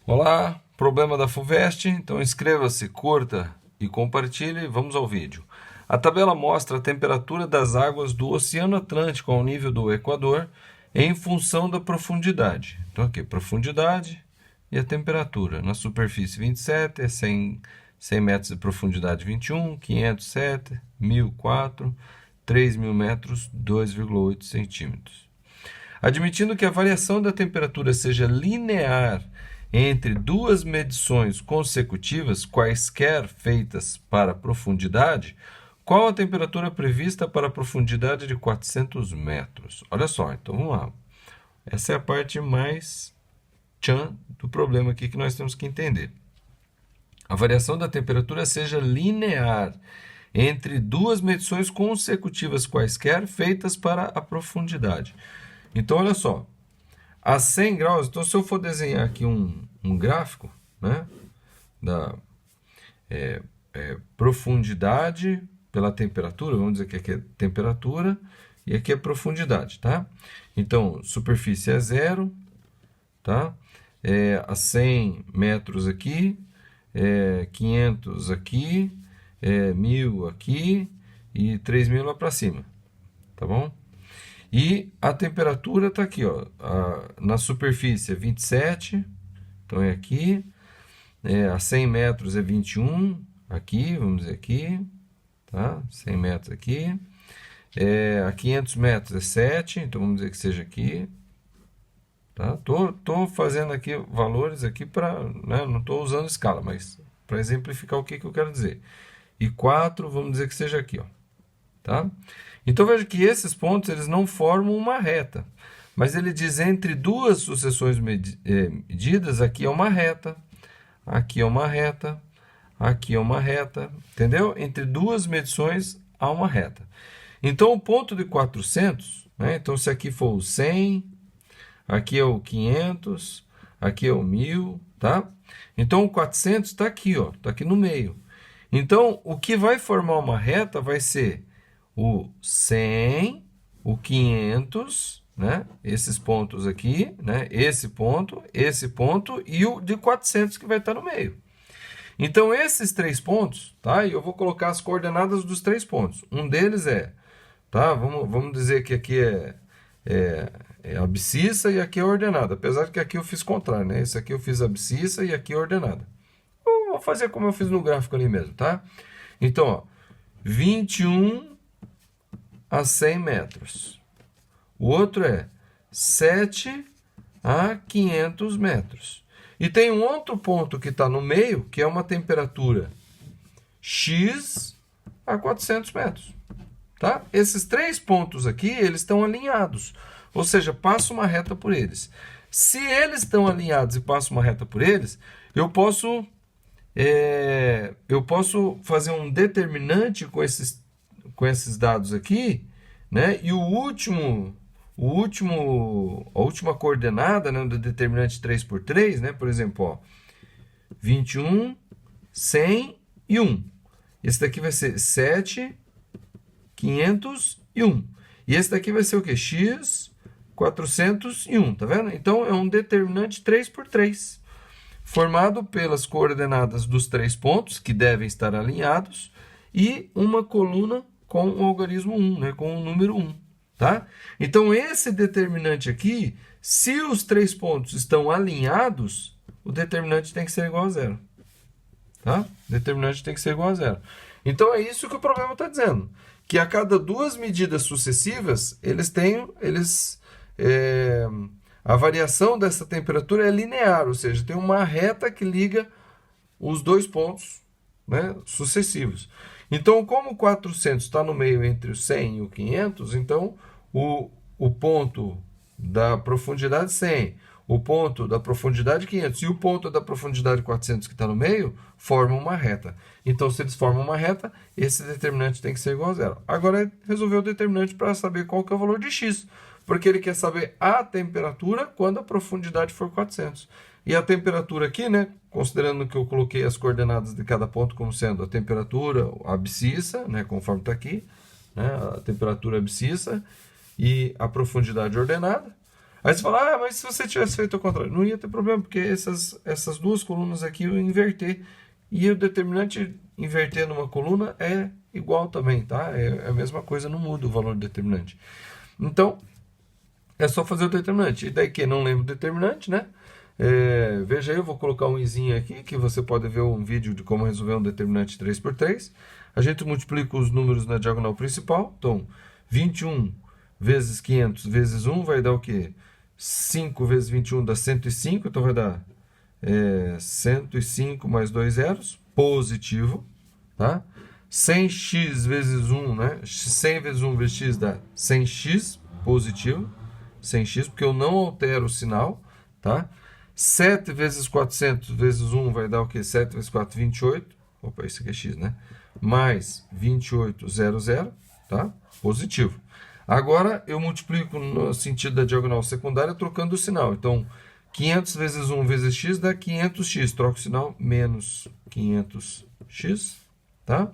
Olá, problema da FUVEST, então inscreva-se, curta e compartilhe. Vamos ao vídeo. A tabela mostra a temperatura das águas do Oceano Atlântico ao nível do Equador em função da profundidade. Então aqui, profundidade e a temperatura. Na superfície 27, é 100 metros de profundidade 21, 507, 1004, 3.000 metros, 2,8 centímetros. Admitindo que a variação da temperatura seja linear entre duas medições consecutivas, quaisquer feitas para a profundidade, qual a temperatura prevista para a profundidade de 400 metros? Olha só, então vamos lá. Essa é a parte mais tchan do problema aqui que nós temos que entender. A variação da temperatura seja linear entre duas medições consecutivas quaisquer feitas para a profundidade. Então, olha só. A 100 graus, então se eu for desenhar aqui um gráfico, né, da profundidade pela temperatura, vamos dizer que aqui é temperatura e aqui é profundidade, tá? Então, superfície é 0, tá? A 100 metros aqui, 500 aqui, 1.000 aqui e 3.000 lá para cima, tá bom? E a temperatura está aqui, ó, na superfície é 27, então é aqui, a 100 metros é 21, aqui, vamos dizer aqui, tá? 100 metros aqui, a 500 metros é 7, então vamos dizer que seja aqui, tá? Tô fazendo aqui valores aqui para, né, não estou usando escala, mas para exemplificar o que eu quero dizer. E 4, vamos dizer que seja aqui, ó, tá? Então veja que esses pontos eles não formam uma reta, mas ele diz entre duas sucessões medidas, aqui é uma reta, aqui é uma reta, aqui é uma reta, entendeu? Entre duas medições há uma reta. Então o ponto de 400, né? Então se aqui for o 100, aqui é o 500, aqui é o 1.000, tá? Então o 400 está aqui, ó, está aqui no meio. Então o que vai formar uma reta vai ser o 100, o 500, né? Esses pontos aqui, né? Esse ponto e o de 400 que vai estar no meio. Então, esses três pontos, tá? E eu vou colocar as coordenadas dos três pontos. Um deles tá? Vamos dizer que aqui é abscissa e aqui é ordenada. Apesar de que aqui eu fiz contrário, né? Esse aqui eu fiz abscissa e aqui é ordenada. Eu vou fazer como eu fiz no gráfico ali mesmo, tá? Então, ó, 21 a 100 metros. O outro é 7 a 500 metros. E tem um outro ponto que está no meio, que é uma temperatura X a 400 metros. Tá? Esses três pontos aqui, eles estão alinhados. Ou seja, passa uma reta por eles. Se eles estão alinhados e passa uma reta por eles, eu posso fazer um determinante com esses dados aqui, né? E a última coordenada, né, do determinante 3 por 3, né? Por exemplo, ó, 21, 100 e 1. Esse daqui vai ser 7, 500 e 1. E esse daqui vai ser o quê? X, 401, tá vendo? Então, é um determinante 3 por 3, formado pelas coordenadas dos três pontos, que devem estar alinhados, e uma coluna com o algarismo 1, né, com o número 1. Tá? Então, esse determinante aqui, se os três pontos estão alinhados, o determinante tem que ser igual a zero. Tá? O determinante tem que ser igual a zero. Então, é isso que o problema está dizendo. Que a cada duas medidas sucessivas, a variação dessa temperatura é linear, ou seja, tem uma reta que liga os dois pontos, né, sucessivos. Então, como o 400 está no meio entre o 100 e o 500, então o ponto da profundidade 100, o ponto da profundidade 500 e o ponto da profundidade 400 que está no meio formam uma reta. Então, se eles formam uma reta, esse determinante tem que ser igual a zero. Agora, resolveu o determinante para saber qual que é o valor de x, porque ele quer saber a temperatura quando a profundidade for 400. E a temperatura aqui, né, considerando que eu coloquei as coordenadas de cada ponto como sendo a temperatura abscissa, né, conforme está aqui, né, a temperatura abscissa e a profundidade ordenada. Aí você fala, mas se você tivesse feito o contrário, não ia ter problema, porque essas duas colunas aqui eu ia inverter. E o determinante inverter numa coluna é igual também, tá? É a mesma coisa, não muda o valor do determinante. Então, é só fazer o determinante. E daí que não lembra o determinante, né? Veja aí, eu vou colocar um izinho aqui, que você pode ver um vídeo de como resolver um determinante 3×3. A gente multiplica os números na diagonal principal. Então, 21 vezes 500 vezes 1 vai dar o quê? 5 vezes 21 dá 105, então vai dar 105 mais 2 zeros, positivo, tá? 100x vezes 1, né? 100 vezes 1 vezes x dá 100x, positivo, 100x, porque eu não altero o sinal, tá? 7 vezes 400 vezes 1 vai dar o quê? 7 vezes 4, 28. Opa, isso aqui é x, né? Mais 2800, tá? Positivo. Agora, eu multiplico no sentido da diagonal secundária trocando o sinal. Então, 500 vezes 1 vezes x dá 500x. Troco o sinal, menos 500x, tá?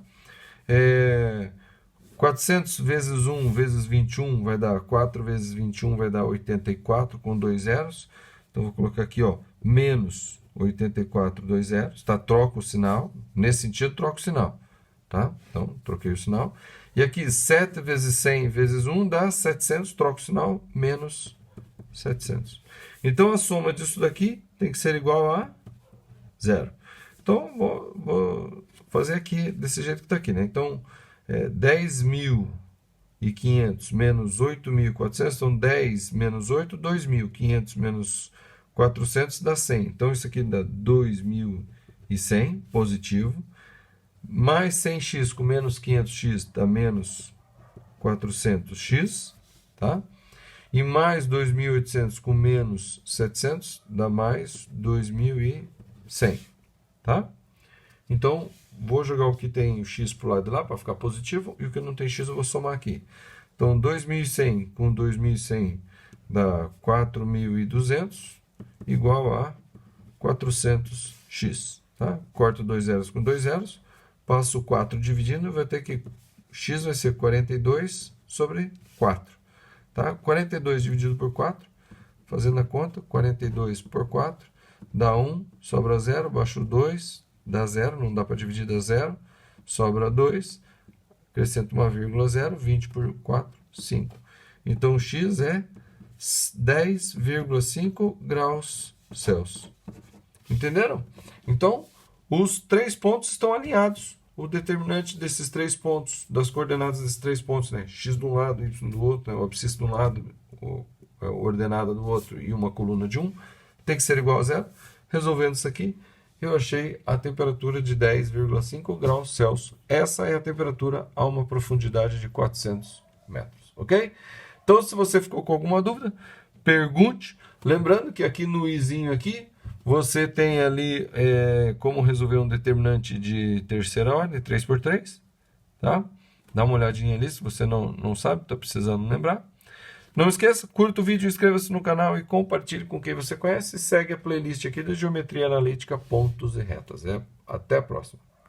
400 vezes 1 vezes 21 vai dar 4 vezes 21 vai dar 84 com 2 zeros. Então, vou colocar aqui, ó, menos 84, 2 zeros, tá? Troco o sinal. Nesse sentido, troco o sinal, tá? Então, troquei o sinal. E aqui, 7 vezes 100 vezes 1 dá 700, troco o sinal, menos 700. Então, a soma disso daqui tem que ser igual a 0. Então, vou fazer aqui desse jeito que está aqui, né? Então, 10.500 menos 8.400, então 10 menos 8, 2.500 menos 400 dá 100. Então, isso aqui dá 2.100, positivo. Mais 100x com menos 500x dá menos 400x, tá? E mais 2.800 com menos 700 dá mais 2.100, tá? Então, vou jogar o que tem x para o lado de lá para ficar positivo e o que não tem x eu vou somar aqui. Então, 2.100 com 2.100 dá 4.200 igual a 400x, tá? Corto 2 zeros com 2 zeros. Passo o 4 dividindo, vai ter que x vai ser 42 sobre 4. Tá? 42 dividido por 4, fazendo a conta, 42 por 4, dá 1, sobra 0, baixo 2, dá 0, não dá para dividir, dá 0, sobra 2, acrescento uma vírgula 0, 20 por 4, 5. Então, x é 10,5 graus Celsius. Entenderam? Então, os 3 pontos estão alinhados. O determinante desses 3 pontos, das coordenadas desses 3 pontos, né? X de um lado, Y do outro, né? O abscissa de um lado, a ordenada do outro e uma coluna de um, tem que ser igual a 0. Resolvendo isso aqui, eu achei a temperatura de 10,5 graus Celsius. Essa é a temperatura a uma profundidade de 400 metros, ok? Então, se você ficou com alguma dúvida, pergunte. Lembrando que aqui no izinho aqui, você tem ali como resolver um determinante de terceira ordem, 3×3, tá? Dá uma olhadinha ali se você não sabe, está precisando lembrar. Não esqueça, curta o vídeo, inscreva-se no canal e compartilhe com quem você conhece. E segue a playlist aqui da Geometria Analítica Pontos e Retas. Até a próxima.